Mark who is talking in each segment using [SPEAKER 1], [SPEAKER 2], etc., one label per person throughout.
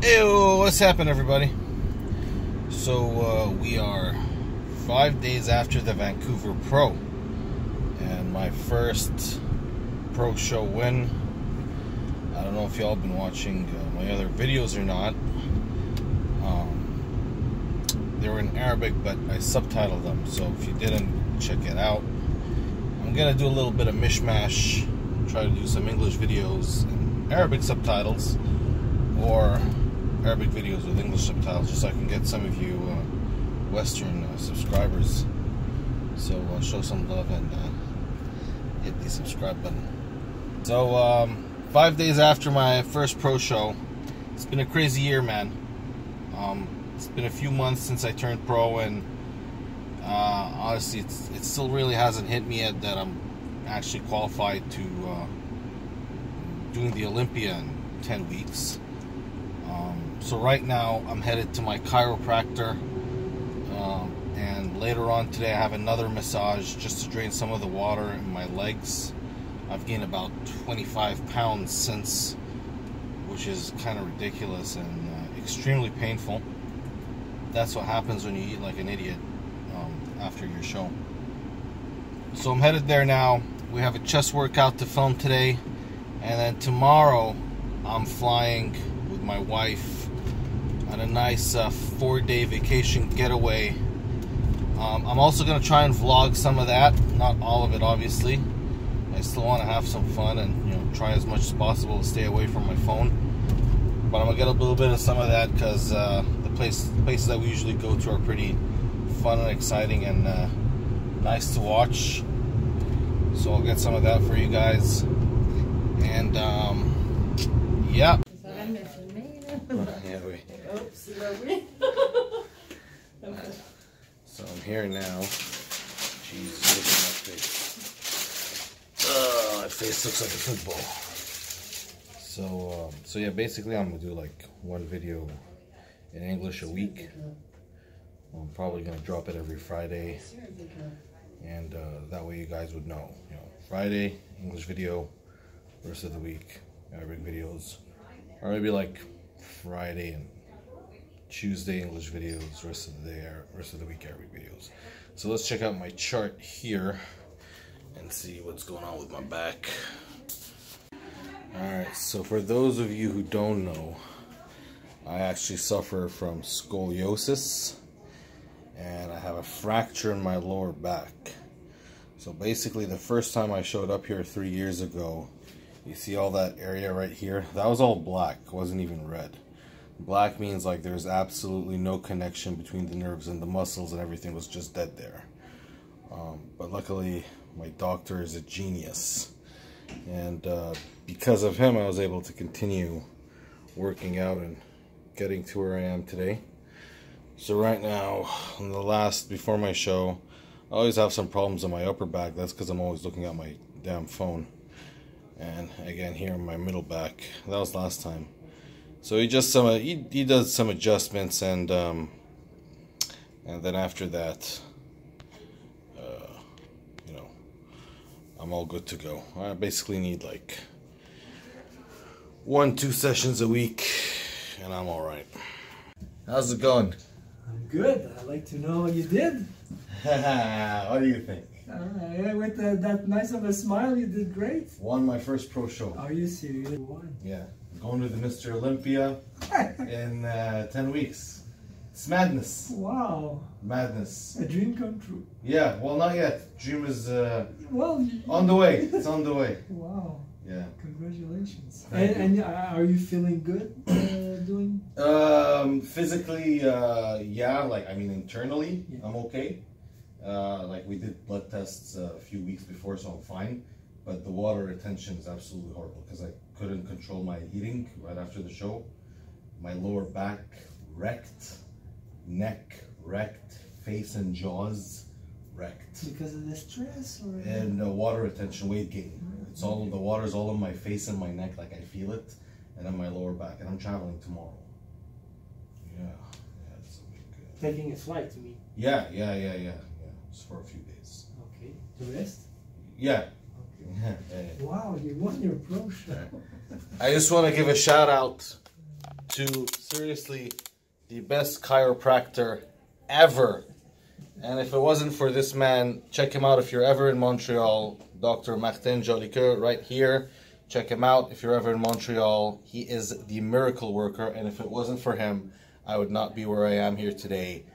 [SPEAKER 1] Hey, what's happening, everybody? So we are 5 days after the Vancouver Pro, and my first pro show win. I don't know if y'all been watching my other videos or not. They were in Arabic, but I subtitled them, so if you didn't, check it out. I'm gonna do a little bit of mishmash, try to do some English videos and Arabic subtitles, or Arabic videos with English subtitles, just so I can get some of you Western subscribers. So show some love and hit the subscribe button. So 5 days after my first pro show, it's been a crazy year, man. It's been a few months since I turned pro, and honestly, it still really hasn't hit me yet that I'm actually qualified to doing the Olympia in 10 weeks. So right now I'm headed to my chiropractor, and later on today I have another massage just to drain some of the water in my legs. I've gained about 25 pounds since, which is kind of ridiculous and extremely painful. That's what happens when you eat like an idiot after your show. So I'm headed there now. We have a chest workout to film today, and then tomorrow I'm flying with my wife on a nice 4-day vacation getaway. I'm also going to try and vlog some of that, not all of it obviously. I still want to have some fun and try as much as possible to stay away from my phone. But I'm going to get a little bit of some of that because the places that we usually go to are pretty fun and exciting and nice to watch. So I'll get some of that for you guys. And yeah. So I'm here now. Jeez, look at my face. My face looks like a football. So yeah, basically I'm gonna do like one video in English a week. I'm probably gonna drop it every Friday, and that way you guys would know. Friday English video, rest of the week Arabic videos, or maybe like Friday and Tuesday English videos, rest of the week Arabic videos. So let's check out my chart here and see what's going on with my back. Alright, so for those of you who don't know, I actually suffer from scoliosis, and I have a fracture in my lower back. So basically the first time I showed up here 3 years ago, you see all that area right here? That was all black, it wasn't even red. Black means like there's absolutely no connection between the nerves and the muscles, and everything was just dead there. But luckily my doctor is a genius, and because of him I was able to continue working out and getting to where I am today. So right now, before my show, I always have some problems in my upper back. That's because I'm always looking at my damn phone. And again here in my middle back, that was last time. So he does some adjustments, and then after that, I'm all good to go. I basically need like 1-2 sessions a week, and I'm all right. How's it going?
[SPEAKER 2] I'm good. I'd like to know what you did.
[SPEAKER 1] What do you think?
[SPEAKER 2] With that nice of a smile, you did great.
[SPEAKER 1] Won my first pro show.
[SPEAKER 2] Are you serious? Won?
[SPEAKER 1] Yeah. Going to the Mr. Olympia in 10 weeks. It's madness.
[SPEAKER 2] Wow.
[SPEAKER 1] Madness.
[SPEAKER 2] A dream come true.
[SPEAKER 1] Yeah, well, not yet. Dream is
[SPEAKER 2] well,
[SPEAKER 1] on the way. It's on the way.
[SPEAKER 2] Wow.
[SPEAKER 1] Yeah.
[SPEAKER 2] Congratulations. And are you feeling good doing?
[SPEAKER 1] Physically, yeah. Like, I mean, internally, yeah. I'm okay. Like, we did blood tests a few weeks before, so I'm fine. But the water retention is absolutely horrible because I couldn't control my eating right after the show. My lower back wrecked, neck wrecked, face and jaws wrecked.
[SPEAKER 2] Because of the stress, or?
[SPEAKER 1] And water retention, weight gain. It's all, the water's all in my face and my neck, like I feel it, and on my lower back. And I'm traveling tomorrow. Yeah, it's a big,
[SPEAKER 2] taking a flight to me.
[SPEAKER 1] Yeah. Just for a few days.
[SPEAKER 2] Okay. To rest?
[SPEAKER 1] Yeah.
[SPEAKER 2] Wow, you won your pro show.
[SPEAKER 1] I just want to give a shout out to seriously the best chiropractor ever. And if it wasn't for this man, check him out if you're ever in Montreal. Dr. Martin Jolicoeur right here. Check him out if you're ever in Montreal. He is the miracle worker. And if it wasn't for him, I would not be where I am here today.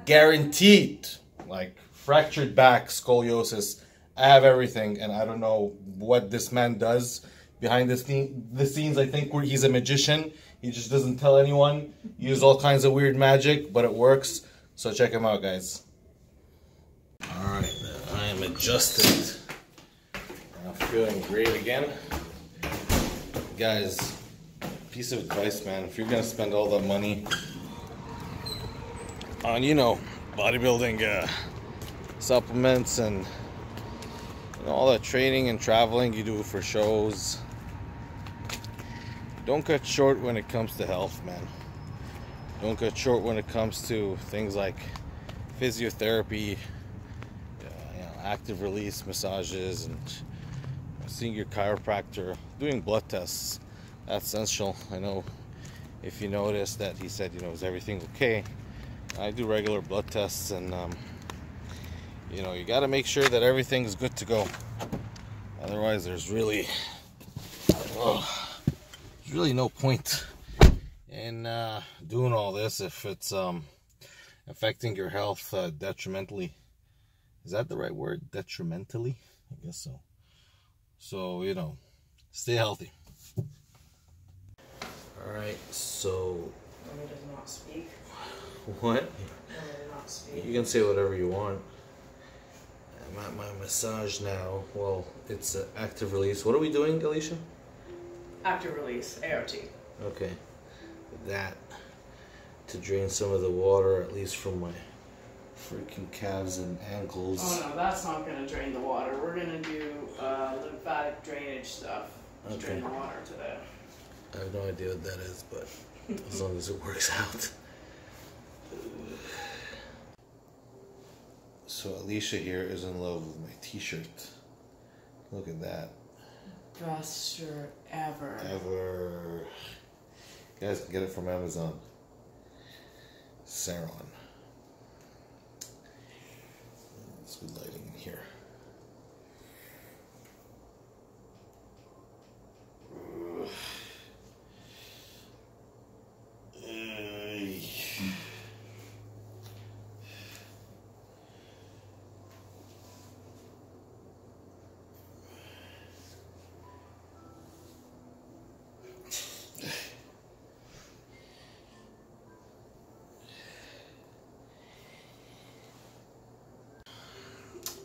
[SPEAKER 1] Guaranteed. Like fractured back, scoliosis. I have everything. And I don't know what this man does behind the scenes. I think he's a magician. He just doesn't tell anyone. He uses all kinds of weird magic, but it works. So check him out, guys. Alright, I am adjusted. I'm feeling great again. Guys, piece of advice, man. If you're going to spend all that money on, you know, bodybuilding supplements and all that training and traveling you do for shows, don't cut short when it comes to health, man. Don't cut short when it comes to things like physiotherapy, active release massages, and seeing your chiropractor, doing blood tests. That's essential. I know if you noticed that he said, you know, is everything okay? I do regular blood tests, and you know, you got to make sure that everything's good to go. Otherwise, there's really no point in doing all this if it's affecting your health detrimentally. Is that the right word? Detrimentally? I guess so. So, you know, stay healthy. Alright, so...
[SPEAKER 3] Mommy does not speak.
[SPEAKER 1] What?
[SPEAKER 3] Mommy does not speak.
[SPEAKER 1] You can say whatever you want. I'm at my massage now. Well, it's an active release. What are we doing, Alicia?
[SPEAKER 3] Active release, ART.
[SPEAKER 1] Okay. That to drain some of the water, at least from my freaking calves and ankles.
[SPEAKER 3] Oh no, that's not going to drain the water. We're going to do lymphatic drainage stuff to drain the water today.
[SPEAKER 1] I have no idea what that is, but as long as it works out. So Alicia here is in love with my t-shirt. Look at that.
[SPEAKER 3] Best shirt ever.
[SPEAKER 1] Ever. You guys can get it from Amazon. Saron. It's good lighting in here.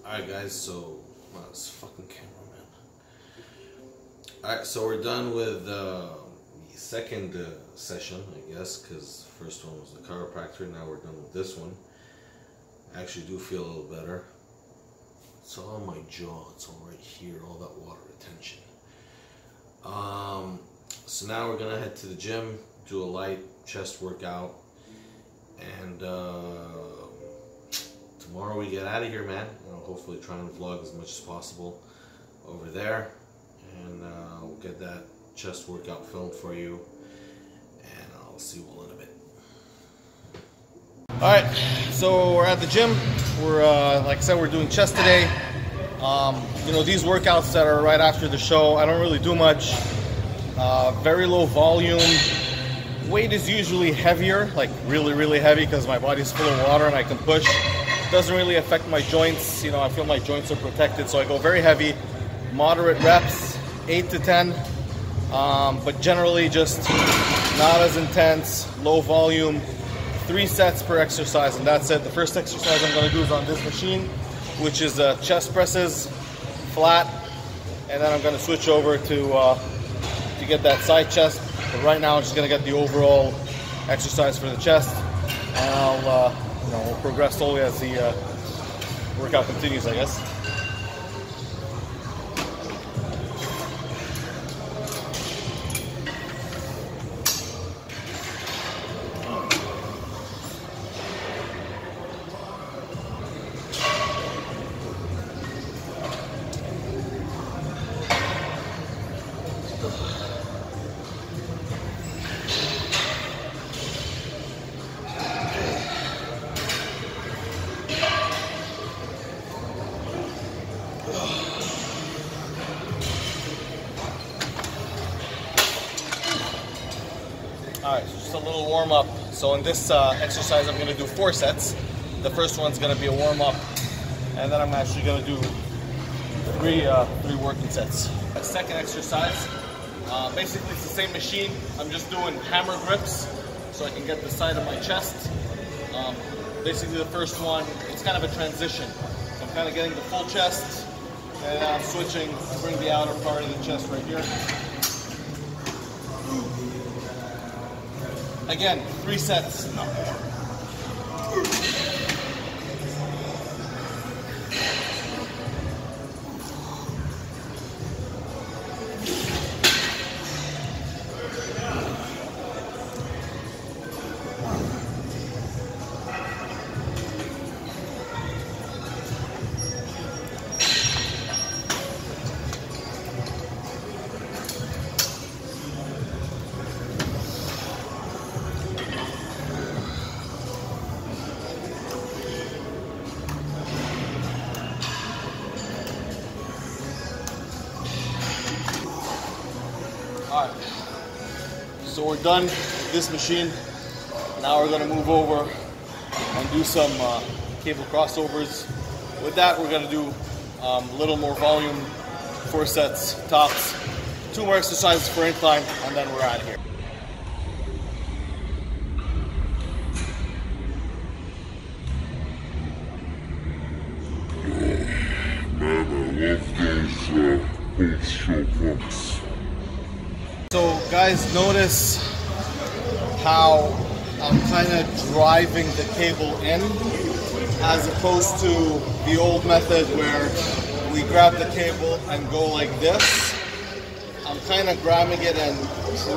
[SPEAKER 1] Alright guys, so this fucking camera, man. Alright, so we're done with the second session, I guess, because the first one was the chiropractor. Now we're done with this one. I actually do feel a little better. It's all on my jaw, it's all right here, all that water retention. So now we're gonna head to the gym, do a light chest workout, and tomorrow we get out of here, man. Hopefully try and vlog as much as possible over there, and we'll get that chest workout filmed for you, and I'll see you all in a bit. Alright, so we're at the gym. We're like I said, we're doing chest today. You know, these workouts that are right after the show, I don't really do much. Very low volume. Weight is usually heavier, like really heavy, because my body's full of water and I can push. Doesn't really affect my joints. You know, I feel my joints are protected, so I go very heavy, moderate reps, 8 to 10, but generally just not as intense, low volume, 3 sets per exercise, and that's it. The first exercise I'm going to do is on this machine, which is chest presses, flat, and then I'm going to switch over to get that side chest. But right now I'm just going to get the overall exercise for the chest, and I'll you know, we'll progress slowly as the workout continues, I guess. Alright, so just a little warm up. So in this exercise I'm going to do 4 sets. The first one's going to be a warm up, and then I'm actually going to do three working sets. The second exercise, basically it's the same machine. I'm just doing hammer grips so I can get the side of my chest. Basically the first one, it's kind of a transition. So I'm kind of getting the full chest, and I'm switching to bring the outer part of the chest right here. Again, 3 sets, not more. Alright, so we're done with this machine. Now we're going to move over and do some cable crossovers. With that, we're going to do a little more volume, 4 sets, tops, 2 more exercises for incline, and then we're out of here.
[SPEAKER 4] Man, I love those post-show pumps.
[SPEAKER 1] So guys, notice how I'm kind of driving the cable in as opposed to the old method where we grab the cable and go like this. I'm kind of grabbing it and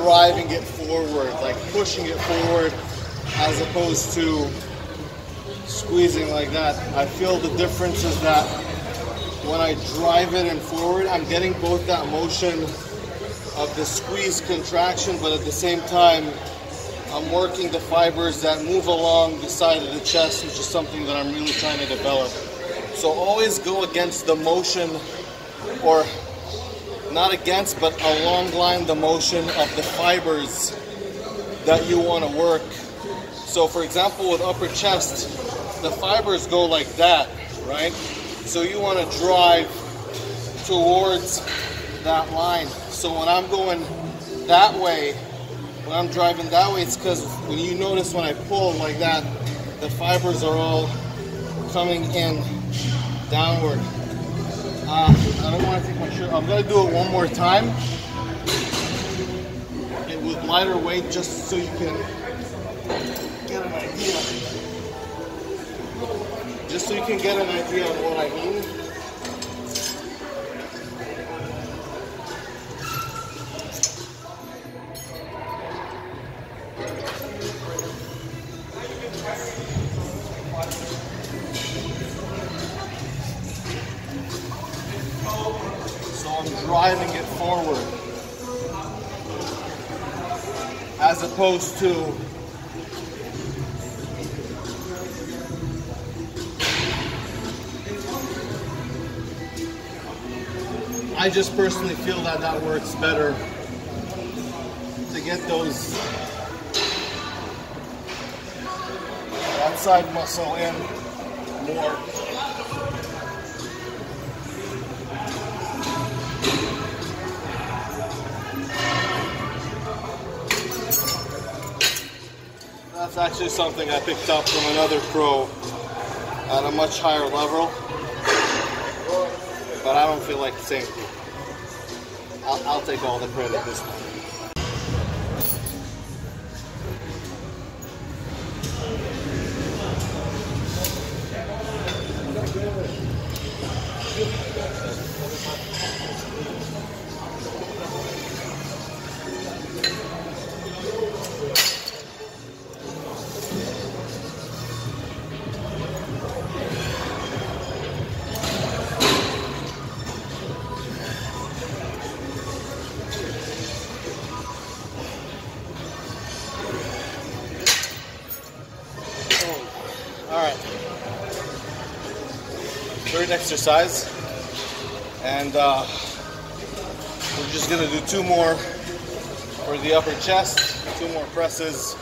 [SPEAKER 1] driving it forward, like pushing it forward as opposed to squeezing like that. I feel the difference is that when I drive it and forward, I'm getting both that motion of the squeeze contraction, but at the same time I'm working the fibers that move along the side of the chest, which is something that I'm really trying to develop. So always go against the motion, or not against, but along line the motion of the fibers that you want to work. So for example, with upper chest, the fibers go like that, right? So you want to drive towards that line. So when I'm going that way, when I'm driving that way, it's because when you notice when I pull like that, the fibers are all coming in downward. I don't want to take my shirt. I'm going to do it one more time with lighter weight, just so you can get an idea. Just so you can get an idea of what I mean. Driving it forward as opposed to I just personally feel that that works better to get those that side muscle in more. That's actually something I picked up from another pro at a much higher level, but I don't feel like saying it. I'll take all the credit this time. Alright, third exercise, and we're just going to do 2 more for for the upper chest, 2 more presses,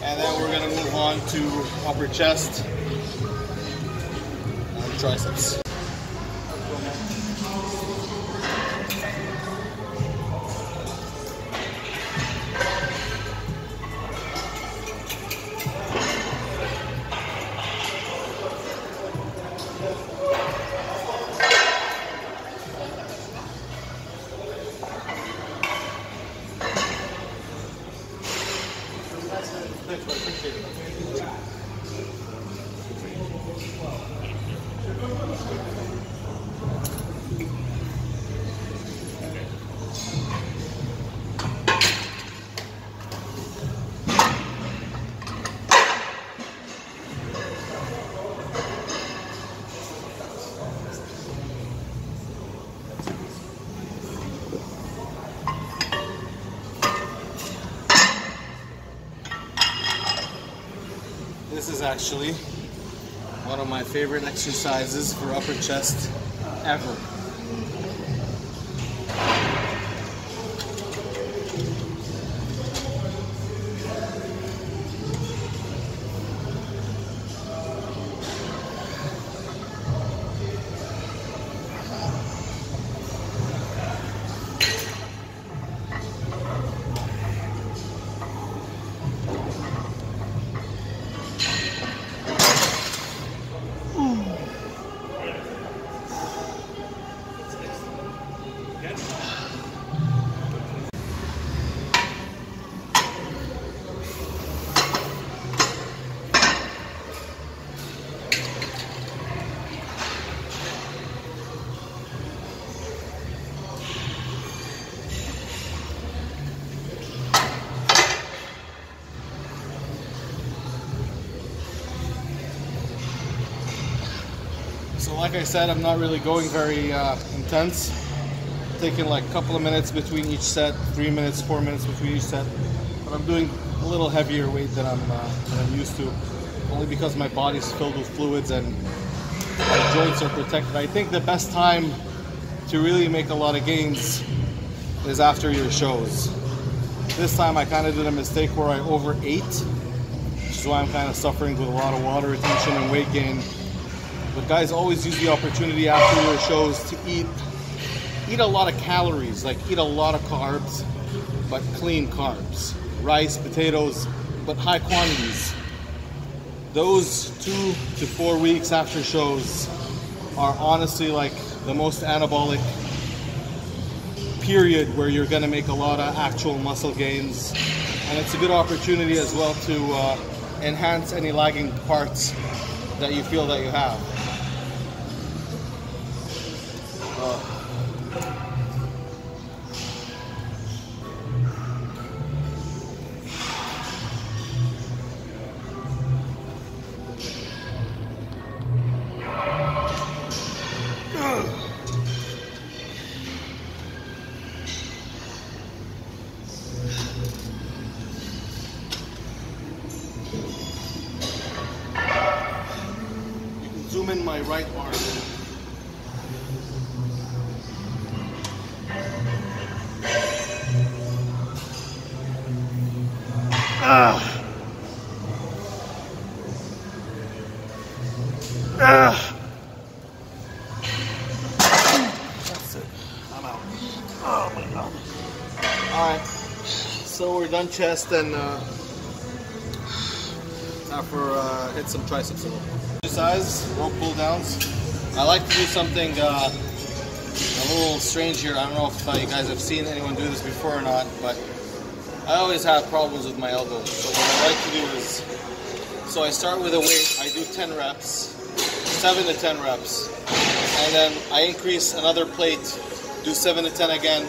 [SPEAKER 1] and then we're gonna move on to upper chest and triceps. This is actually one of my favorite exercises for upper chest ever. So like I said, I'm not really going very intense. Taking like a couple of minutes between each set, 3 minutes, 4 minutes between each set. But I'm doing a little heavier weight than I'm used to, only because my body's filled with fluids and my joints are protected. I think the best time to really make a lot of gains is after your shows. This time I kind of did a mistake where I overate, which is why I'm kind of suffering with a lot of water retention and weight gain. But guys, always use the opportunity after your shows to eat a lot of calories, like eat a lot of carbs, but clean carbs. Rice, potatoes, but high quantities. Those 2 to 4 weeks after shows are honestly like the most anabolic period where you're gonna make a lot of actual muscle gains. And it's a good opportunity as well to enhance any lagging parts that you feel that you have. Zoom in my right arm. That's it. I'm out. Oh my god. Alright. So we're done chest and now for hit some triceps a little. Exercise, rope pull downs. I like to do something a little strange here. I don't know if you guys have seen anyone do this before or not, but I always have problems with my elbows. So what I like to do is, so I start with a weight, I do 10 reps, 7 to 10 reps, and then I increase another plate, do 7 to 10 again,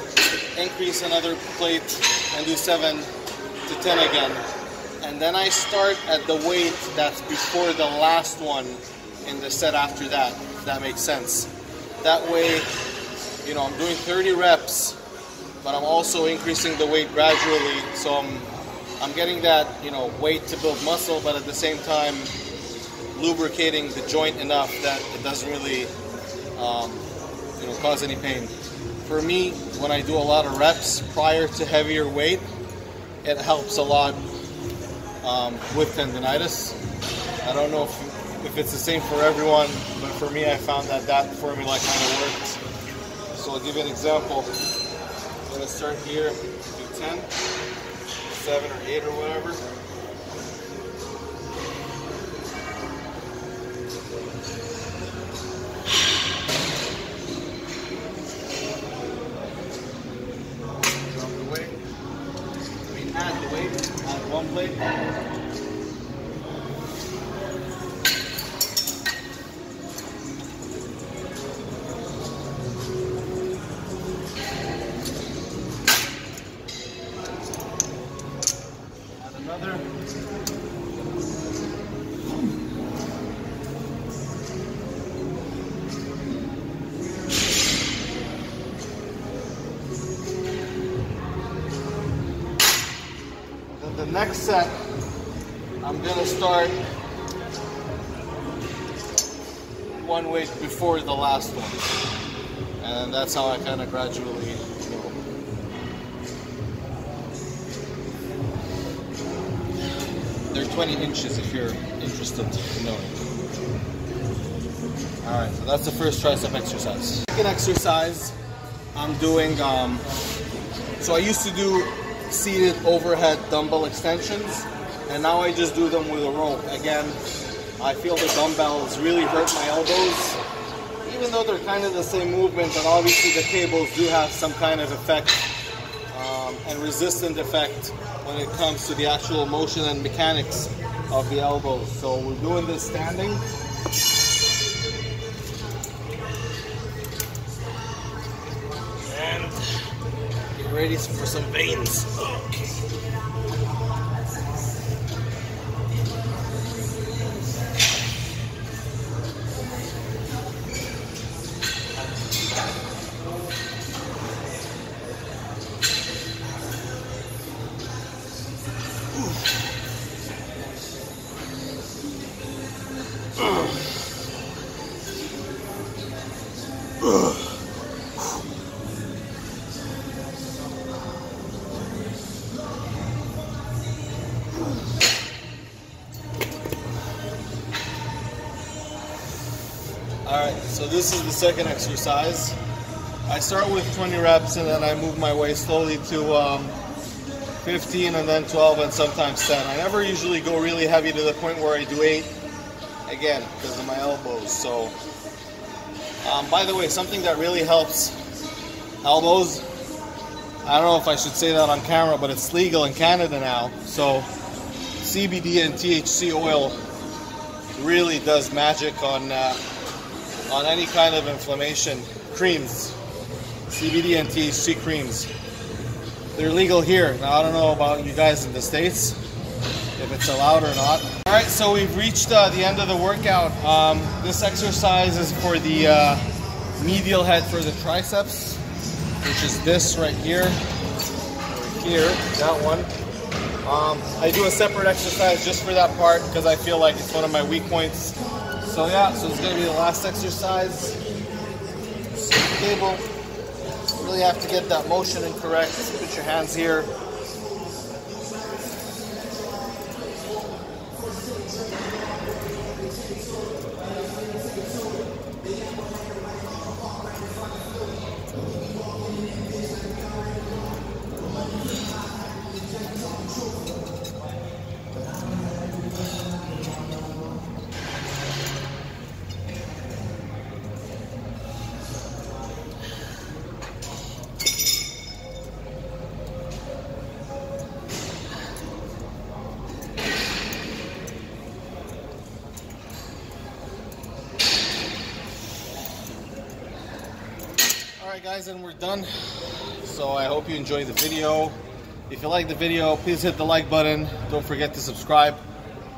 [SPEAKER 1] increase another plate, and do 7 to 10 again. And then I start at the weight that's before the last one in the set after that, if that makes sense. That way, you know, I'm doing 30 reps, but I'm also increasing the weight gradually, so I'm getting that, you know, weight to build muscle, but at the same time lubricating the joint enough that it doesn't really, you know, cause any pain. for me, when I do a lot of reps prior to heavier weight, it helps a lot with tendinitis. I don't know if it's the same for everyone, but for me, I found that formula kind of works. So I'll give you an example. I'm going to start here, do 10, 7 or 8 or whatever. Drop the weight. Add the weight, add one plate. The next set, I'm gonna start one weight before the last one, and that's how I kind of gradually go. They're 20 inches if you're interested in knowing. All right, so that's the first tricep exercise. Second exercise, I'm doing. So I used to do seated overhead dumbbell extensions, and now I just do them with a rope. Again, I feel the dumbbells really hurt my elbows, even though they're kind of the same movement, and obviously the cables do have some kind of effect and resistant effect when it comes to the actual motion and mechanics of the elbows. So we're doing this standing. And get ready for some veins. Okay. Alright, so this is the second exercise. I start with 20 reps and then I move my way slowly to 15 and then 12 and sometimes 10. I never usually go really heavy to the point where I do 8, again, because of my elbows. So, by the way, something that really helps elbows, I don't know if I should say that on camera, but it's legal in Canada now. So, CBD and THC oil really does magic on any kind of inflammation. Creams, CBD and THC creams, they're legal here. Now I don't know about you guys in the States, if it's allowed or not. All right, so we've reached the end of the workout. This exercise is for the medial head for the triceps, which is this right here, or here, that one. I do a separate exercise just for that part because I feel like it's one of my weak points. So yeah, so it's going to be the last exercise. Cable. You really have to get that motion in correct. Put your hands here. Alright guys, and we're done. So I hope you enjoyed the video. If you like the video, please hit the like button. Don't forget to subscribe.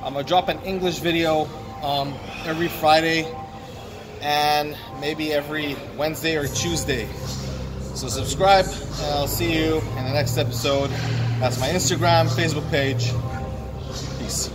[SPEAKER 1] I'm going to drop an English video every Friday and maybe every Wednesday or Tuesday. So subscribe and I'll see you in the next episode. That's my Instagram, Facebook page. Peace.